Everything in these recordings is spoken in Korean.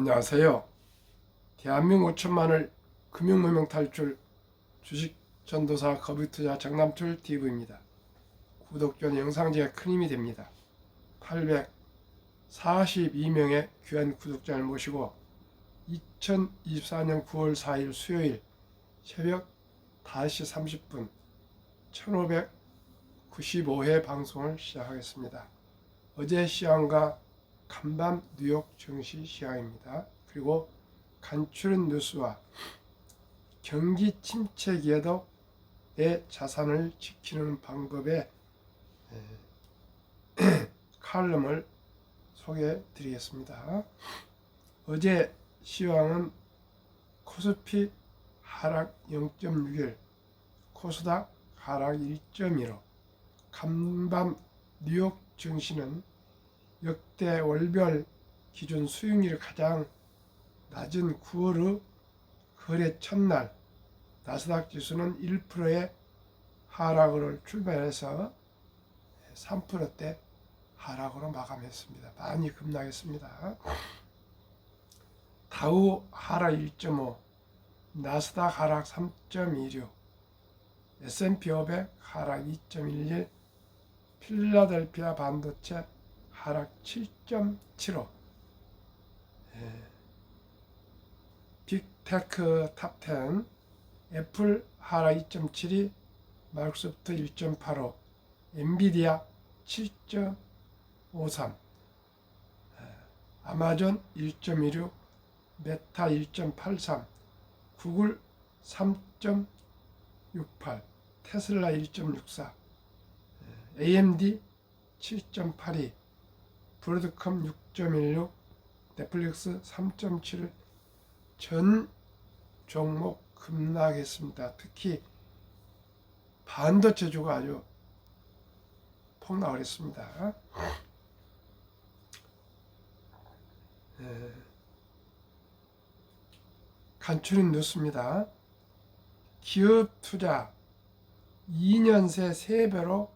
안녕하세요. 대한민국 5천만을 금융무명 탈출 주식전도사 거북투자 정남출 TV입니다. 구독전 영상제가 큰 힘이 됩니다. 842명의 귀한 구독자를 모시고 2024년 9월 4일 수요일 새벽 5시 30분 1595회 방송을 시작하겠습니다. 어제 시황과 간밤 뉴욕 증시 시황입니다. 그리고 간추린 뉴스와 경기 침체기에도 내 자산을 지키는 방법의 칼럼을 소개해 드리겠습니다. 어제 시황은 코스피 하락 0.61, 코스닥 하락 1.15, 간밤 뉴욕 증시는 역대 월별 기준 수익률이 가장 낮은 9월의 거래 첫날 나스닥 지수는 1%의 하락으로 출발해서 3%대 하락으로 마감했습니다. 많이 급락했습니다. 다우 하락 1.5, 나스닥 하락 3.26, S&P 500 하락 2.11, 필라델피아 반도체 하락 7.75, 빅테크 탑10, 애플 하락 2.72, 마이크로소프트 1.85, 엔비디아 7.53, 아마존 1.16, 메타 1.83, 구글 3.68, 테슬라 1.64, AMD 7.82, 브로드컴 6.16, 넷플릭스 3.7, 전 종목 급락했습니다. 특히 반도체주가 아주 폭락을 했습니다. 간추린 뉴스입니다. 기업 투자 2년 새 3배로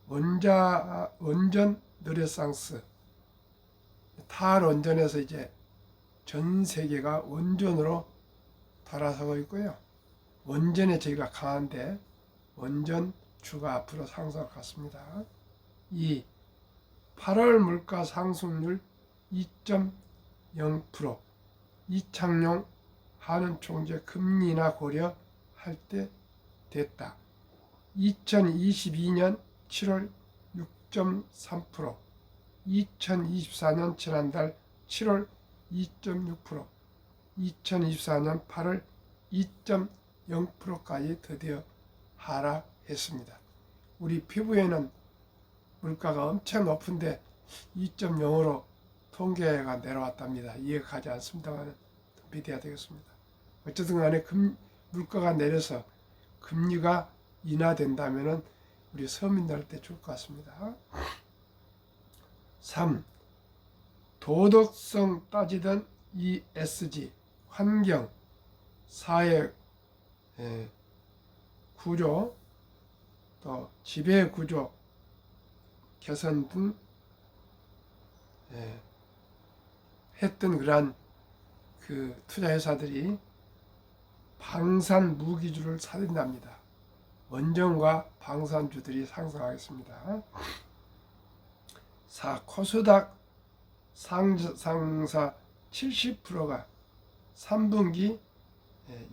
원전 르네상스, 탈원전에서 이제 전 세계가 원전으로 돌아서고 있고요. 원전의 재기가 강한데 원전주가 앞으로 상승할 것 같습니다. 2. 8월 물가 상승률 2.0%, 이창용 한은 총재 금리 인하 고려할 때 됐다. 2022년 7월 6.3%, 2024년 지난달 7월 2.6%, 2024년 8월 2.0%까지 드디어 하락했습니다. 우리 피부에는 물가가 엄청 높은데 2.0으로 통계가 내려왔답니다. 이해가 가지 않습니다만 믿어야 되겠습니다. 어쨌든 간에 물가가 내려서 금리가 인하된다면 우리 서민들한테 좋을 것 같습니다. 3. 도덕성 따지던 ESG, 환경, 사회 구조, 또 지배 구조 개선 등 했던 그러한 그 투자회사들이 방산 무기주를 사들인답니다. 원전과 방산주들이 상승하겠습니다. 4. 코스닥 상사 70%가 3분기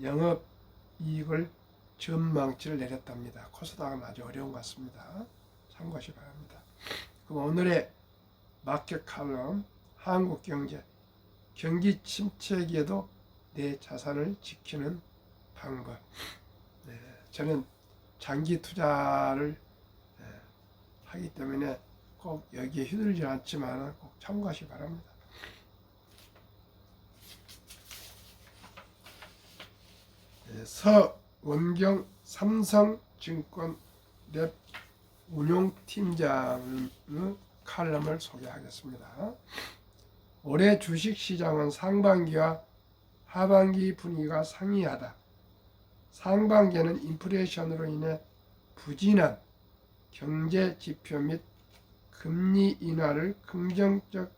영업이익을 전망치를 내렸답니다. 코스닥은 아주 어려운 것 같습니다. 참고하시기 바랍니다. 그럼 오늘의 마켓 칼럼, 한국경제, 경기 침체기에도 내 자산을 지키는 방법. 저는 장기 투자를 하기 때문에 꼭 여기에 휘둘리지 않지만 꼭 참고하시기 바랍니다. 서원경 삼성증권 랩 운용팀장의 칼럼을 소개하겠습니다. 올해 주식시장은 상반기와 하반기 분위기가 상이하다. 상반기에는 인플레이션으로 인해 부진한 경제 지표 및 금리 인하를 긍정적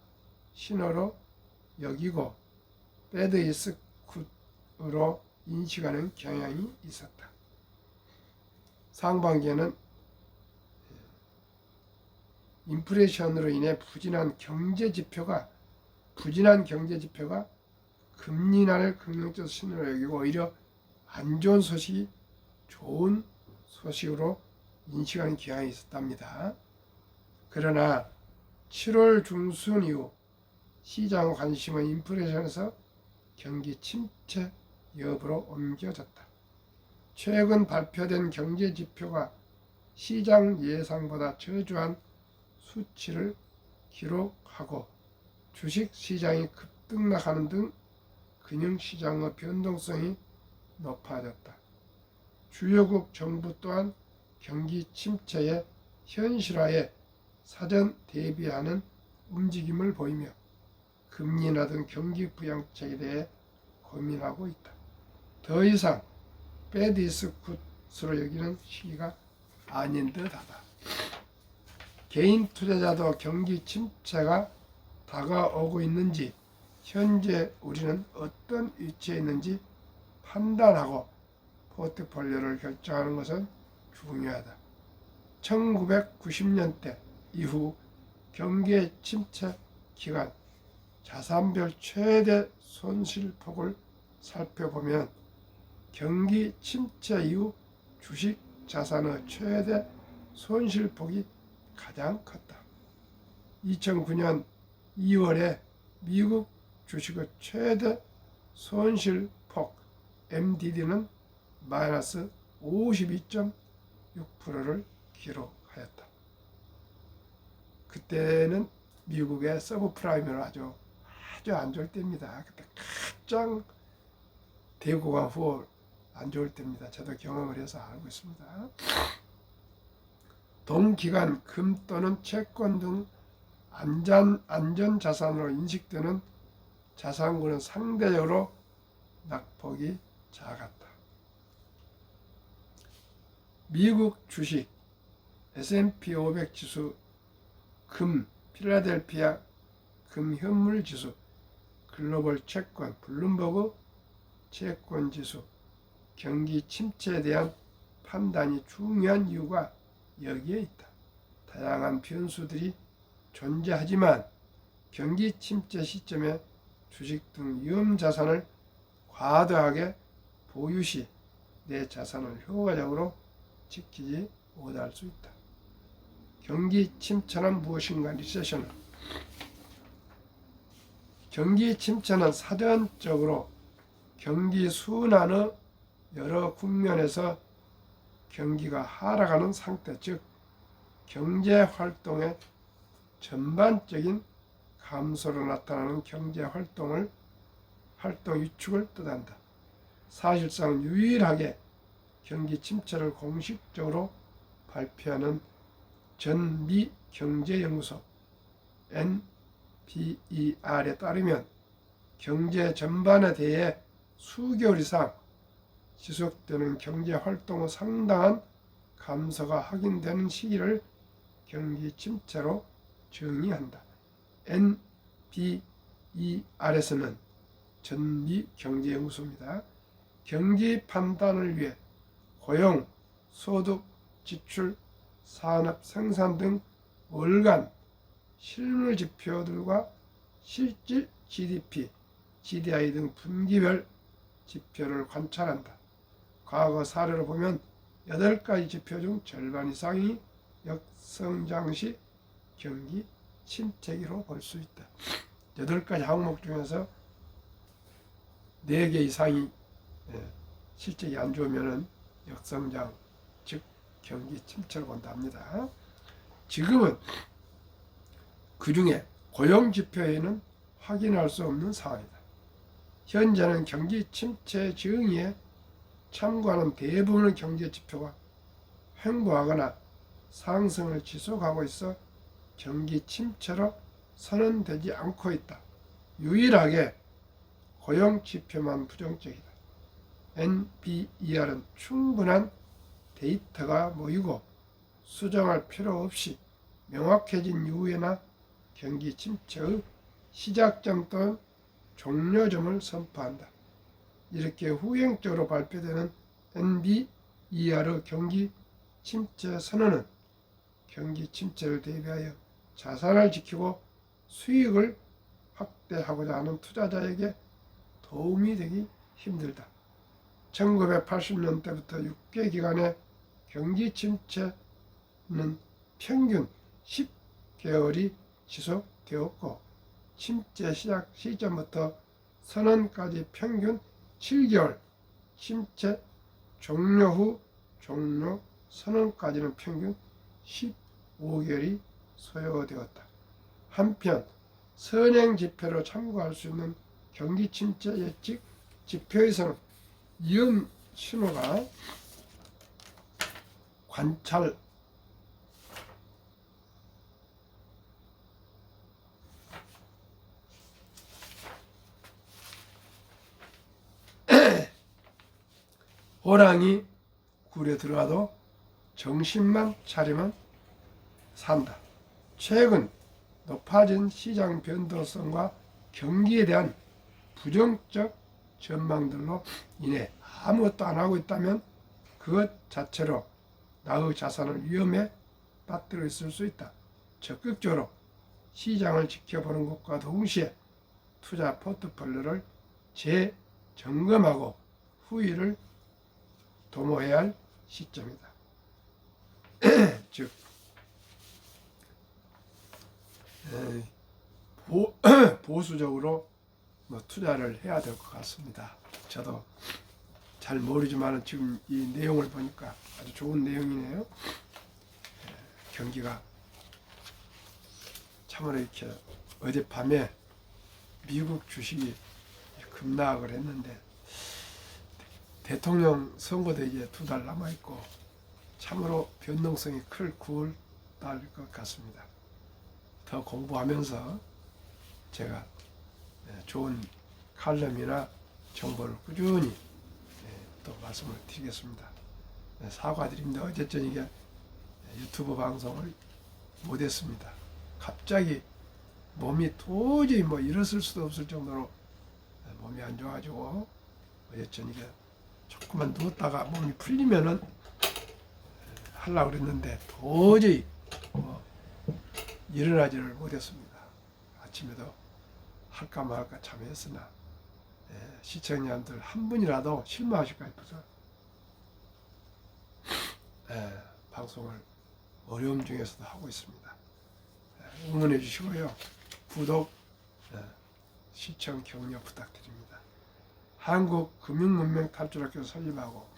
신호로 여기고 배드 이즈 굿으로 인식하는 경향이 있었다. 상반기에는 인플레이션으로 인해 부진한 경제 지표가 금리 인하를 긍정적 신호로 여기고 오히려 안 좋은 소식이 좋은 소식으로 인식하는 경향이 있었답니다. 그러나 7월 중순 이후 시장 관심은 인플레이션에서 경기 침체 여부로 옮겨졌다. 최근 발표된 경제 지표가 시장 예상보다 저조한 수치를 기록하고 주식 시장이 급등락하는 등 금융시장의 변동성이 높아졌다. 주요국 정부 또한 경기 침체의 현실화에 사전 대비하는 움직임을 보이며 금리 인하 등 경기 부양책에 대해 고민하고 있다. 더 이상 배드 이즈 굿으로 여기는 시기가 아닌 듯하다. 개인 투자자도 경기 침체가 다가오고 있는지, 현재 우리는 어떤 위치에 있는지 판단하고 포트폴리오를 결정하는 것은 중요하다. 1990년대 이후 경기 침체 기간 자산별 최대 손실폭을 살펴보면 경기 침체 이후 주식 자산의 최대 손실폭이 가장 컸다. 2009년 2월에 미국 주식의 최대 손실폭 MDD는 마이너스 52.6%를 기록하였다. 그때는 미국의 서브프라임으로 아주 안 좋을 때입니다. 그때 가장 대구가 후월 안 좋을 때입니다. 저도 경험을 해서 알고 있습니다. 동기간 금 또는 채권 등 안전자산으로 인식되는 자산군은 상대적으로 낙폭이 작았다. 미국 주식, S&P 500 지수, 금, 필라델피아 금 현물 지수, 글로벌 채권, 블룸버그 채권 지수, 경기 침체에 대한 판단이 중요한 이유가 여기에 있다. 다양한 변수들이 존재하지만 경기 침체 시점에 주식 등 위험 자산을 과도하게 보유 시 내 자산을 효과적으로 지키지 못할 수 있다. 경기 침체는 무엇인가? 리세션은 경기 침체는 사전적으로 경기 순환의 여러 국면에서 경기가 하락하는 상태, 즉 경제 활동의 전반적인 감소로 나타나는 경제 활동 위축을 뜻한다. 사실상 유일하게 경기 침체를 공식적으로 발표하는 전 미 경제연구소 NPER에 따르면 경제 전반에 대해 수개월 이상 지속되는 경제 활동의 상당한 감소가 확인되는 시기를 경기 침체로 정의한다. NPER에서는 전미 경제연구소입니다. 경기 판단을 위해 고용, 소득, 지출, 산업 생산 등 월간 실물 지표들과 실질 GDP, GDI 등 분기별 지표를 관찰한다. 과거 사례로 보면 8가지 지표 중 절반 이상이 역성장 시 경기 침체기로 볼 수 있다. 8가지 항목 중에서 4개 이상이 실적이 안 좋으면 역성장, 즉 경기 침체를 본다 합니다. 지금은 그 중에 고용지표에는 확인할 수 없는 상황이다. 현재는 경기 침체 정의에 참고하는 대부분의 경제지표가 횡보하거나 상승을 지속하고 있어 경기 침체로 선언되지 않고 있다. 유일하게 고용지표만 부정적이다. NPER은 충분한 데이터가 모이고 수정할 필요 없이 명확해진 이후에나 경기 침체의 시작점 또는 종료점을 선포한다. 이렇게 후행적으로 발표되는 NBER 경기 침체 선언은 경기 침체를 대비하여 자산을 지키고 수익을 확대하고자 하는 투자자에게 도움이 되기 힘들다. 1980년대부터 6개 기간의 경기 침체는 평균 10개월이 지속되었고 침체 시작 시점부터 선언까지 평균 7개월, 침체 종료 후 종료 선언까지는 평균 15개월이 소요되었다. 한편 선행 지표로 참고할 수 있는 경기 침체 예측 지표에서는 이음 신호가 관찰 호랑이 굴에 들어가도 정신만 차리면 산다. 최근 높아진 시장 변동성과 경기에 대한 부정적 전망들로 인해 아무것도 안 하고 있다면 그것 자체로 나의 자산을 위험에 빠뜨려 있을 수 있다. 적극적으로 시장을 지켜보는 것과 동시에 투자 포트폴리오를 재점검하고 후위를 도모해야 할 시점이다. 즉 보수적으로 투자를 해야 될 것 같습니다. 저도 잘 모르지만 지금 이 내용을 보니까 아주 좋은 내용이네요. 경기가 참으로 이렇게 어젯밤에 미국 주식이 급락을 했는데 대통령 선거도 이제 2달 남아있고 참으로 변동성이 클 9월 달일 것 같습니다. 더 공부하면서 제가 좋은 칼럼이나 정보를 꾸준히 또 말씀을 드리겠습니다. 사과드립니다. 어제 저녁에 유튜브 방송을 못했습니다. 갑자기 몸이 도저히 일어설 수도 없을 정도로 몸이 안 좋아가지고 어제 저녁에 조금만 누웠다가 몸이 풀리면은 하려고 그랬는데 도저히 일어나지를 못했습니다. 아침에도 할까 말까 참했으나 시청자들 한 분이라도 실망하실까 싶어서 방송을 어려움 중에서도 하고 있습니다. 응원해 주시고요. 구독, 시청 격려 부탁드립니다. 한국금융문명 탈출학교 설립하고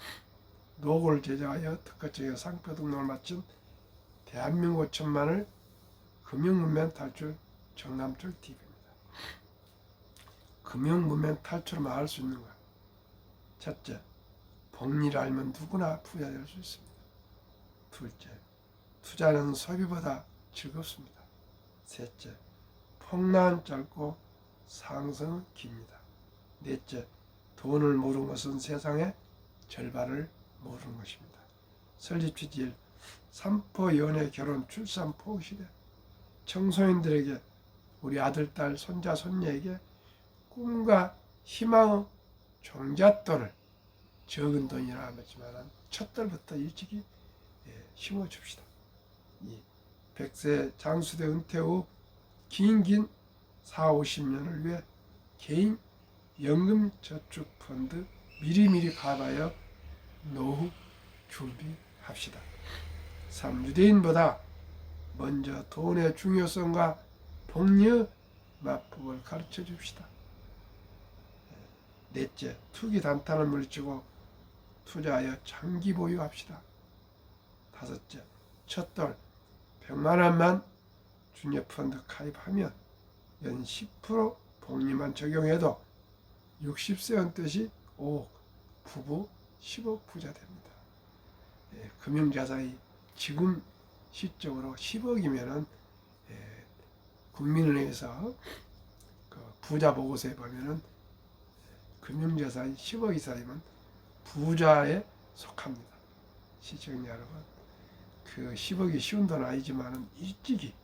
노고를 제작하여 특허청에 상표 등록을 마친 대한민국 천만을 금융문명 탈출 정남철 TV입니다. 금융문명 탈출만 할 수 있는 것. 첫째, 복리를 알면 누구나 부자 될 수 있습니다. 둘째, 투자는 소비보다 즐겁습니다. 셋째, 폭락은 짧고 상승은 깁니다. 넷째, 돈을 모르는 것은 세상의 절반을 모르는 것입니다. 설립 취지일 삼포 연애 결혼 출산 포기 시대 청소년들에게 우리 아들, 딸, 손자, 손녀에게 꿈과 희망의 종잣돈을 적은 돈이라 하지만 첫 달부터 일찍이 심어줍시다. 이 100세 장수대 은퇴 후 긴 40-50년을 위해 개인 연금저축펀드 미리미리 가입하여 노후 준비합시다. 3. 유대인보다 먼저 돈의 중요성과 복리의 맞법을 가르쳐 줍시다. 넷째, 투기 단타를 물리치고 투자하여 장기 보유합시다. 다섯째, 첫돌 100만 원만 주녀펀드 가입하면 연 10% 복리만 적용해도 60세 은퇴시 5억, 부부 10억 부자 됩니다. 금융자산이 지금 시적으로 10억이면은 국민은행에서 그 부자 보고서에 보면은 금융자산이 10억 이상이면 부자에 속합니다. 시청자 여러분, 그 10억이 쉬운 돈 아니지만은 일찍이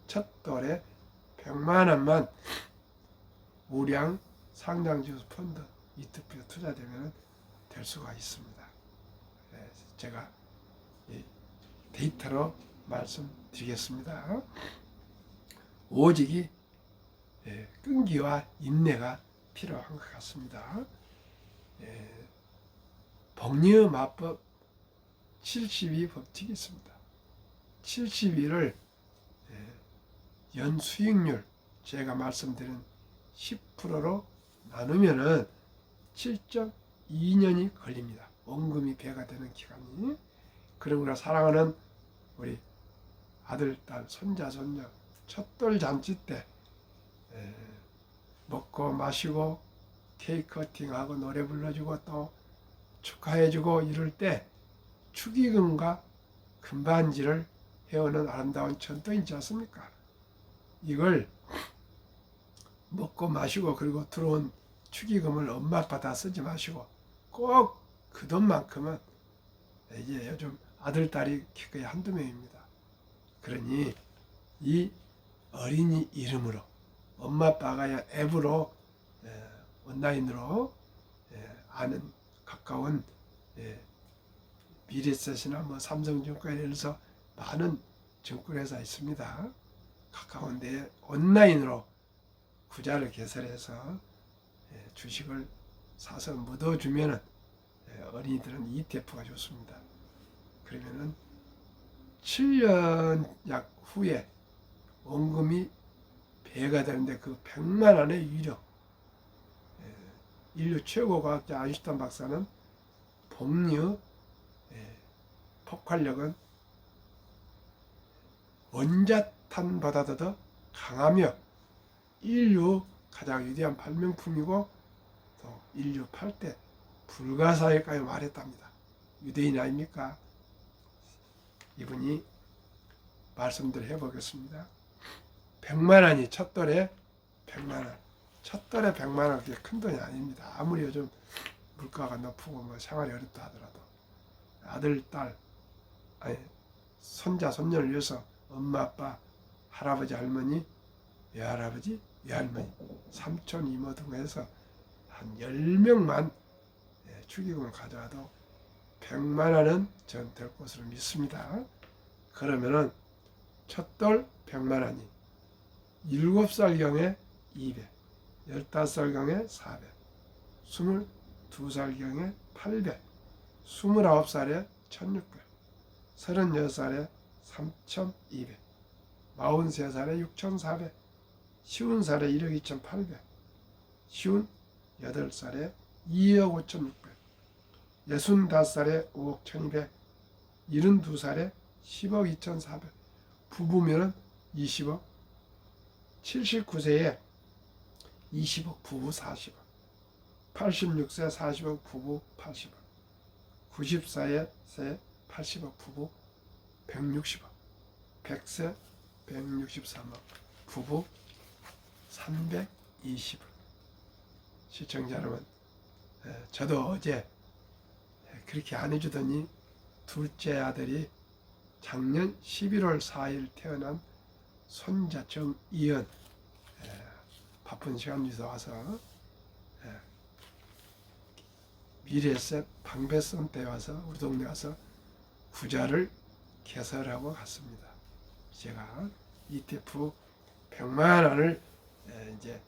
첫 돌에 100만 원만 우량 상장지수 펀드 ETF에 투자되면 될 수가 있습니다. 제가 데이터로 말씀드리겠습니다. 오직이 끈기와 인내가 필요한 것 같습니다. 복리의마법 72 법칙이 있습니다. 72를 연수익률 제가 말씀드린 10%로 나누면은 7.2년이 걸립니다. 원금이 배가 되는 기간이. 그러므로 사랑하는 우리 아들, 딸, 손자, 손녀 첫돌 잔치 때 먹고 마시고 케이크 커팅하고 노래 불러주고 또 축하해주고 이럴 때 축의금과 금반지를 해오는 아름다운 전통이 있지 않습니까? 이걸 먹고 마시고 그리고 들어온 축의금을 엄마 아빠 다 쓰지 마시고 꼭 그 돈만큼은 이제 요즘 아들, 딸이 기꺼이 한두 명입니다. 그러니 이 어린이 이름으로 엄마 아빠가 앱으로 온라인으로 아는 가까운 미래셋이나 뭐 삼성증권 예를 들어서 많은 증권회사 있습니다. 가까운 데 온라인으로 구자를 개설해서 주식을 사서 묻어주면은 어린이들은 ETF가 좋습니다. 그러면은 7년 약 후에 원금이 배가 되는데 그 100만 원의 위력. 인류 최고 과학자 아인슈타인 박사는 복리의 폭발력은 원자탄보다도 더 강하며 인류 가장 위대한 발명품이고 또 인류 8대 불가사의까지 말했답니다. 유대인 아닙니까? 이분이 말씀들 해보겠습니다. 100만 원이 첫 돌에 100만 원. 첫 달에 100만 원 그게 큰 돈이 아닙니다. 아무리 요즘 물가가 높고 뭐 생활이 어렵다 하더라도 아들, 딸, 아니 손자, 손녀를 위해서 엄마, 아빠, 할아버지, 할머니, 외할아버지, 외할머니, 삼촌, 이모 등 해서 한 10명만 축의금을 가져와도 100만 원은 전 될 것으로 믿습니다. 그러면은 첫돌 100만 원이 7살경에 200, 15살경에 400, 22살경에 800, 29살에 1600, 36살에 3200, 43살에 6400, 50살에 1억 2800, 58살에 2억 5600, 65살에 5억 1200, 72살에 10억 2400, 부부면은 20억, 79세에 20억 부부 40억, 86세 40억 부부 80억, 94세 80억 부부 160억, 100세 163억 부부 320억. 시청자 여러분, 저도 어제 그렇게 안 해주더니 둘째 아들이 작년 11월 4일 태어난 손자 정이연 바쁜 시간 주서 와서 미래셋 방배선 때 와서 우리 동네 와서 구자를 개설하고 갔습니다. 제가 ETF 100만 원을 이제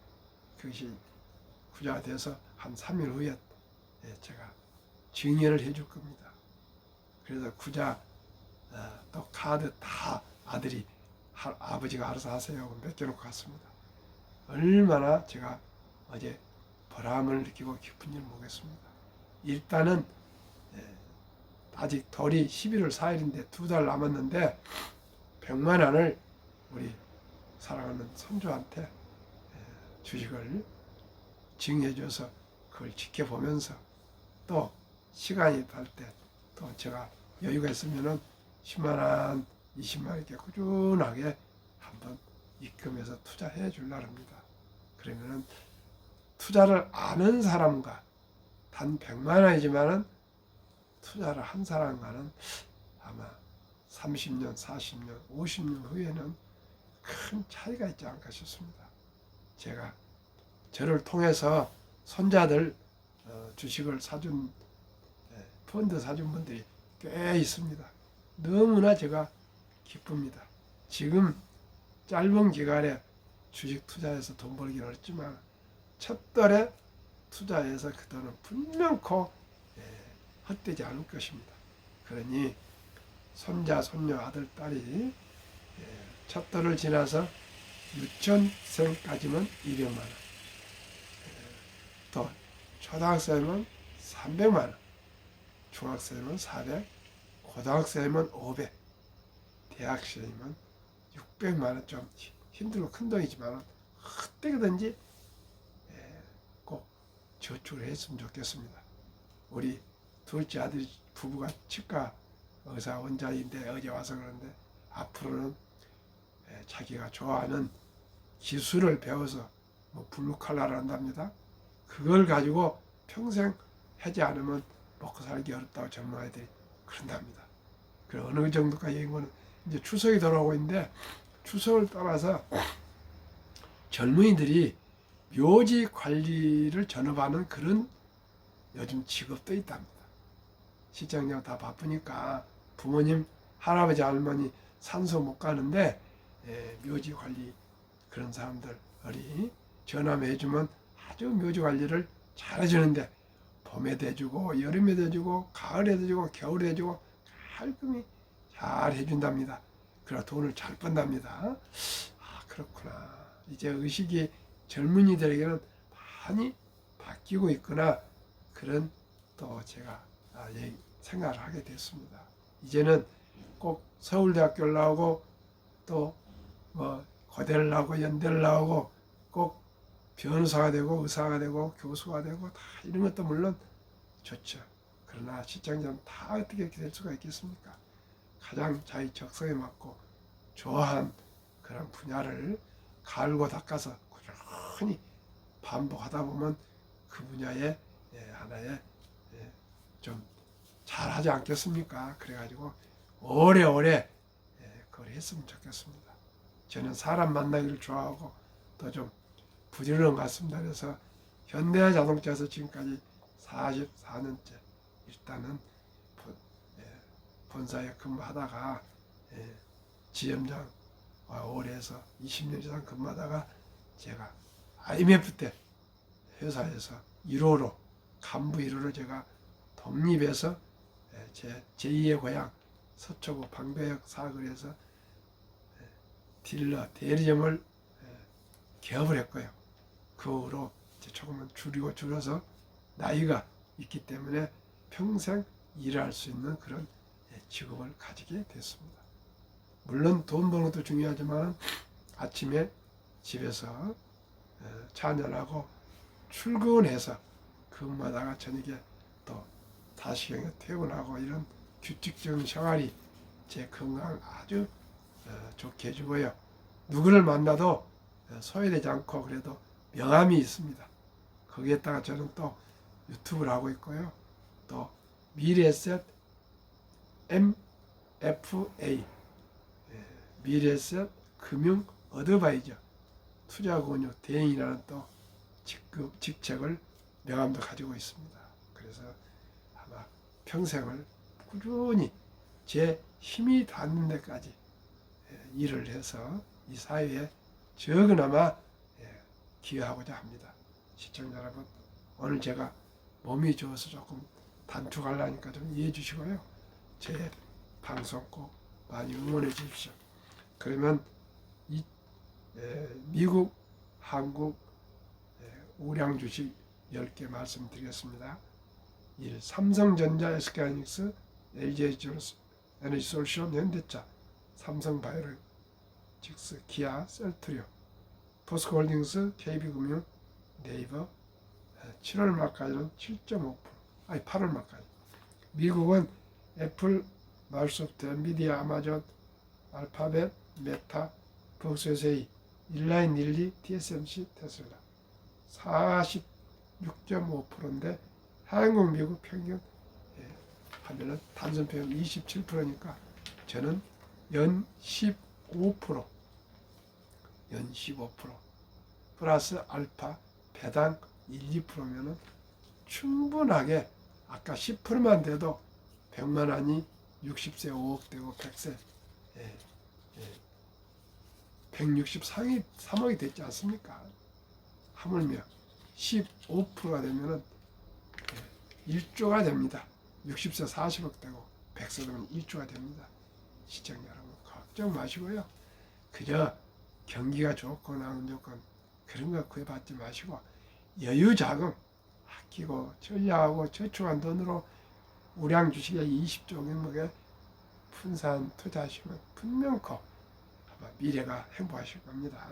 그것이 구자가 돼서 한 3일 후에 제가 증여를 해줄 겁니다. 그래서 구자 또 카드 다 아들이 아버지가 알아서 하세요 맡겨놓고 갔습니다. 얼마나 제가 어제 보람을 느끼고 기쁜 줄 모르겠습니다. 일단은 아직 돌이 11월 4일인데 2달 남았는데 100만 원을 우리 사랑하는 손주한테 주식을 증여해줘서 그걸 지켜보면서 또 시간이 될 때 또 제가 여유가 있으면은 10만 원, 20만 원 이렇게 꾸준하게 한번 입금해서 투자해 주려고 합니다. 그러면은 투자를 아는 사람과 단 100만 원이지만은 투자를 한 사람과는 아마 30년, 40년, 50년 후에는 큰 차이가 있지 않을까 싶습니다. 제가 저를 통해서 손자들 주식을 사준 펀드 사준 분들이 꽤 있습니다. 너무나 제가 기쁩니다. 지금 짧은 기간에 주식 투자해서 돈 벌기는 어렵지만 첫 달에 투자해서 그 돈은 분명코 헛되지 않을 것입니다. 그러니 손자, 손녀, 아들, 딸이 첫 달을 지나서 유치원생까지면 200만 원, 또 초등학생이면 300만 원, 중학생이면 400, 고등학생이면 500, 대학생이면 600만 원. 좀 힘들고 큰 돈이지만 어떻게든지 꼭 저축을 했으면 좋겠습니다. 우리 둘째 아들 부부가 치과 의사 원장인데 어제 와서 그러는데 앞으로는 자기가 좋아하는 기술을 배워서 뭐 블루칼라를 한답니다. 그걸 가지고 평생 하지 않으면 먹고 살기 어렵다고 젊은 아이들이 그런답니다. 그 어느 정도까지 이거는 이제 추석이 돌아오고 있는데 추석을 따라서 젊은이들이 묘지 관리를 전업하는 그런 요즘 직업도 있답니다. 시장님 다 바쁘니까 부모님, 할아버지, 할머니 산소 못 가는데 묘지 관리 그런 사람들이 전화만 해주면 아주 묘지 관리를 잘 해주는데 봄에도 해주고 여름에도 해주고 가을에도 해주고 겨울에도 해주고 깔끔히 잘 해준답니다. 그래 돈을 잘 번답니다. 아 그렇구나. 이제 의식이 젊은이들에게는 많이 바뀌고 있구나. 그런 또 제가 생각을 하게 됐습니다. 이제는 꼭 서울대학교를 나오고 또 뭐 고대를 나오고 연대를 나오고 꼭 변호사가 되고 의사가 되고 교수가 되고 다 이런 것도 물론 좋죠. 그러나 시청자는 다 어떻게 이렇게 될 수가 있겠습니까? 가장 자기 적성에 맞고 좋아한 그런 분야를 갈고 닦아서 꾸준히 반복하다 보면 그 분야에 하나의 좀 잘하지 않겠습니까? 그래가지고 오래오래 그걸 했으면 좋겠습니다. 저는 사람 만나기를 좋아하고 또 좀 부지런한 것 같습니다. 그래서 현대자동차에서 지금까지 44년째 일단은 본사에 근무하다가 지점장 오래 해서 20년 이상 근무하다가 제가 IMF 때 회사에서 1호로 간부 1호로 제가 독립해서 제 제2의 고향 서초구 방배역 사거리에서 딜러 대리점을 개업을 했고요. 그 후로 조금은 줄여서 나이가 있기 때문에 평생 일할 수 있는 그런 직업을 가지게 됐습니다. 물론 돈 버는 것도 중요하지만 아침에 집에서 찬양하고 출근해서 근무하다가 저녁에 또 5시경에 퇴근하고 이런 규칙적인 생활이 제 건강을 아주 좋게 해주고요. 누구를 만나도 소외되지 않고 그래도 명함이 있습니다. 거기에다가 저는 또 유튜브를 하고 있고요. 또 미래에셋 MFA 미래에셋 금융 어드바이저 투자권유 대행이라는 또 직책을 명함도 가지고 있습니다. 그래서 아마 평생을 꾸준히 제 힘이 닿는 데까지 일을 해서 이 사회에 적으나마 기여하고자 합니다. 시청자 여러분, 오늘 제가 몸이 좋아서 조금 단축하려니까 좀 이해해 주시고요. 제 방송 꼭 많이 응원해 주십시오. 그러면 미국, 한국 우량 주식 10개 말씀드리겠습니다. 1. 삼성전자, SK하이닉스, LG에너지솔루션, 현대차, 삼성바이오로직스, 기아, 셀트리온, 포스코홀딩스, KB금융, 네이버. 7월 말까지는 7.5%, 8월 말까지. 미국은 애플, 마이크로소프트, 엔비디아, 아마존, 알파벳, 메타, 복수에세이, 인라인, 릴리, TSMC, 테슬라. 46.5%인데 한국, 미국 평균 하면은 단순 평균 27%니까 저는 연 15%, 플러스 알파 배당 1, 2%면은 충분하게 아까 10%만 돼도 100만 원이 60세 5억 되고 100세 163억이 됐지 않습니까? 하물며 15%가 되면은 1조가 됩니다. 60세 40억 되고 100세 되면 1조가 됩니다. 시청자 여러분 걱정 마시고요. 그저 경기가 좋고 나은 조건 그런 거 구애받지 마시고 여유 자금 아끼고 전략하고 저축한 돈으로 우량 주식에 20조 규모의 분산 투자하시면 분명코 아마 미래가 행복하실 겁니다.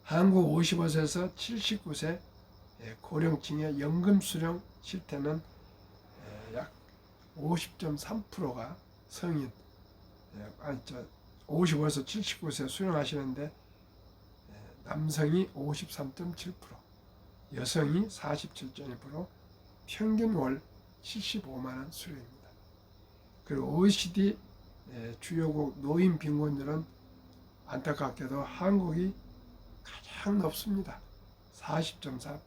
한국 55세에서 79세 고령층의 연금 수령 실태는 약 50.3%가 성인 55에서 79세 수령하시는데 남성이 53.7%, 여성이 47.1%, 평균 월 75만 원 수령입니다. 그리고 OECD 주요국 노인 빈곤율은 안타깝게도 한국이 가장 높습니다. 40.4%,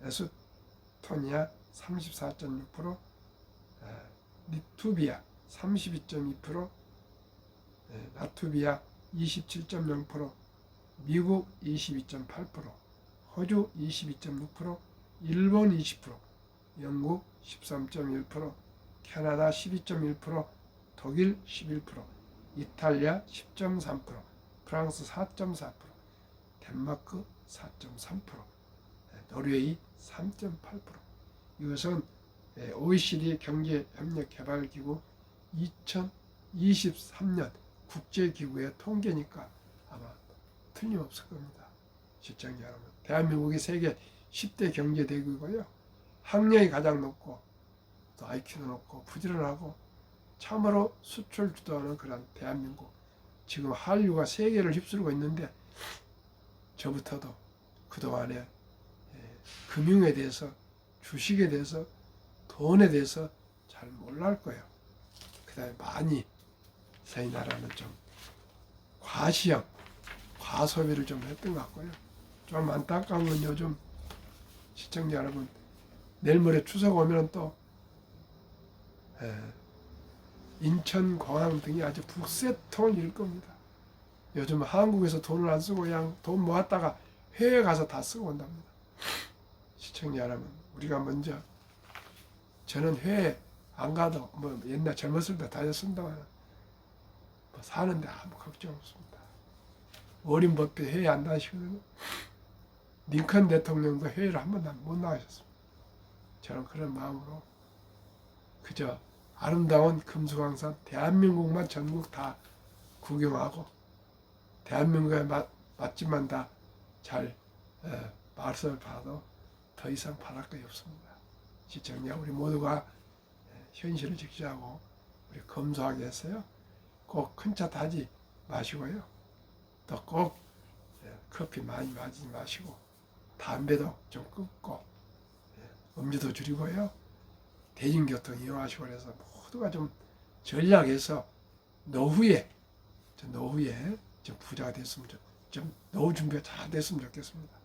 에스토니아 34.6%, 리투비아 32.2%, 라트비아 27.0%, 미국 22.8%, 호주 22.6%, 일본 20%, 영국 13.1%, 캐나다 12.1%, 독일 11%, 이탈리아 10.3%, 프랑스 4.4%, 덴마크 4.3%, 노르웨이 3.8%. 이것은 OECD 경제협력개발기구 2023년 국제기구의 통계니까 아마 틀림없을 겁니다. 시청자 여러분, 대한민국이 세계 10대 경제대국이고요. 학력이 가장 높고 또 IQ도 높고 부지런하고 참으로 수출 주도하는 그런 대한민국. 지금 한류가 세계를 휩쓸고 있는데 저부터도 그동안에 금융에 대해서, 주식에 대해서, 돈에 대해서 잘 몰랄 거예요. 그 다음에 많이 저희 나라는 좀 과시형, 과소비를 좀 했던 것 같고요. 좀 안타까운 건 요즘 시청자 여러분, 내일 모레 추석 오면 또 인천, 공항 등이 아주 북새통을 일 겁니다. 요즘 한국에서 돈을 안 쓰고 그냥 돈 모았다가 해외 가서 다 쓰고 온답니다. 시청자 여러분, 우리가 먼저 저는 해외 안 가도 뭐 옛날 젊었을 때 다녔습니다만 뭐 사는데 아무 걱정 없습니다. 워린 버핏 해외 안 다니시거든요. 링컨 대통령도 해외를 한 번도 못 나가셨습니다. 저는 그런 마음으로 그저 아름다운 금수강산 대한민국만 전국 다 구경하고 대한민국의 맛집만 다 잘 말씀을 봐도 더 이상 바랄 것이 없습니다. 시청자 우리 모두가 현실을 직시하고 우리 검소하게 했어요. 꼭 큰 차 타지 마시고요. 또 꼭 커피 많이 마시지 마시고 담배도 좀 끊고 음주도 줄이고요. 대중교통 이용하시고 그래서 모두가 좀 전략해서 노후에 좀 부자가 됐으면 좀 노후 준비가 잘 됐으면 좋겠습니다.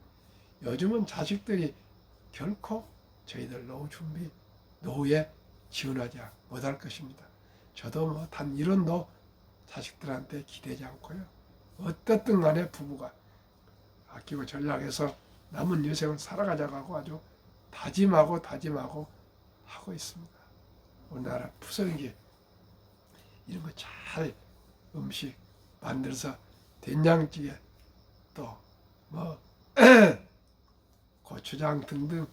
요즘은 자식들이 결코 저희들 노후에 지원하지 못할 것입니다. 저도 뭐 단 1원도 자식들한테 기대지 않고요. 어떻든 간에 부부가 아끼고 전략해서 남은 여생을 살아가자고 하고 아주 다짐하고 하고 있습니다. 우리나라 푸성기 이런 거 잘 음식 만들어서 된장찌개 또 뭐 고추장 등등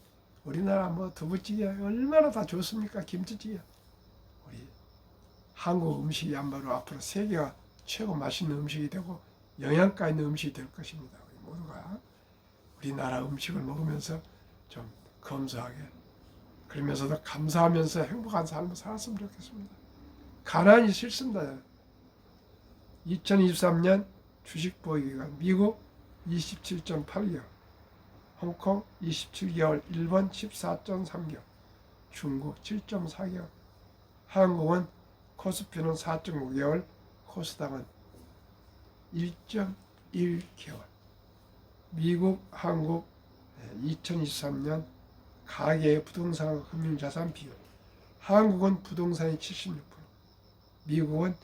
우리나라 뭐 두부찌개 얼마나 다 좋습니까? 김치찌개 우리 한국 음식이야말로 앞으로 세계가 최고 맛있는 음식이 되고 영양가 있는 음식이 될 것입니다. 우리 모두가 우리나라 음식을 먹으면서 좀 검소하게 그러면서도 감사하면서 행복한 삶을 살았으면 좋겠습니다. 가난이 싫습니다. 2023년 주식 보유기간 미국 27.8개월, 홍콩 27개월, 일본 14.3개월, 중국 7.4개월, 한국은 코스피는 4.5개월, 코스닥은 1.1개월, 미국, 한국 2023년 가계의 부동산 금융자산 비율. 한국은 부동산이 76%, 미국은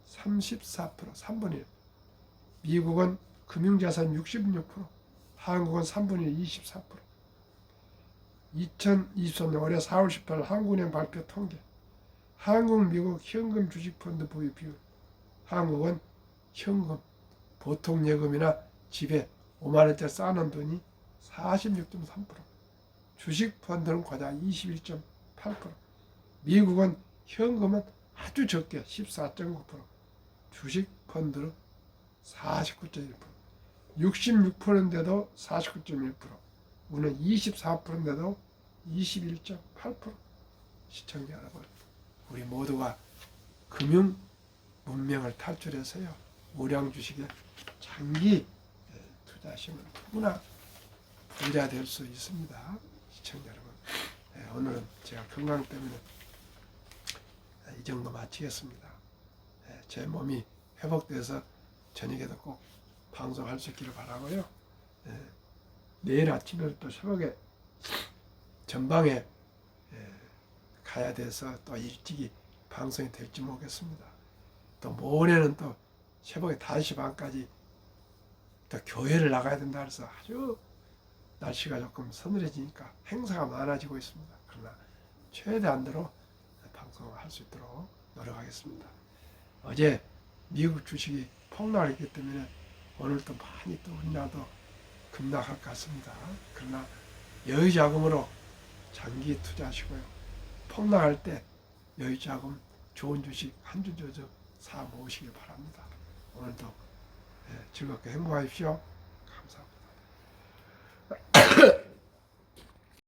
34%, 3분의 1. 미국은 금융자산 66%, 한국은 3분의 1, 24%. 2023년 올해 4월 18일 한국은행 발표 통계. 한국, 미국 현금 주식펀드 보유 비율. 한국은 현금, 보통 예금이나 집에 5만 원짜리 쌓아놓은 돈이 46.3%, 주식펀드는 고작 21.8%, 미국은 현금은 아주 적게 14.9%, 주식펀드는 49.1%, 66%인데도 49.1%, 우리는 24%인데도 21.8%. 시청자 여러분, 우리 모두가 금융 문명을 탈출해서요, 우량 주식에 장기 투자하시면 누구나 부자 될 수 있습니다. 시청자 여러분, 오늘은 제가 건강 때문에 이 정도 마치겠습니다. 제 몸이 회복돼서 저녁에도 꼭 방송할 수 있기를 바라고요. 내일 아침에 또 새벽에 전방에 가야 돼서 또 일찍이 방송이 될지 모르겠습니다. 또 모레는 또 새벽에 5시 반까지 또 교회를 나가야 된다 해서 아주 날씨가 조금 서늘해지니까 행사가 많아지고 있습니다. 그러나 최대한대로 방송을 할 수 있도록 노력하겠습니다. 어제 미국 주식이 폭락했기 때문에 오늘 또 많이 또 우리나라도 급락할 것 같습니다. 그러나 여유자금으로 장기 투자하시고요. 폭락할 때 여유자금 좋은 주식 한 주 사 모으시길 바랍니다. 오늘도 즐겁게 행복하십시오.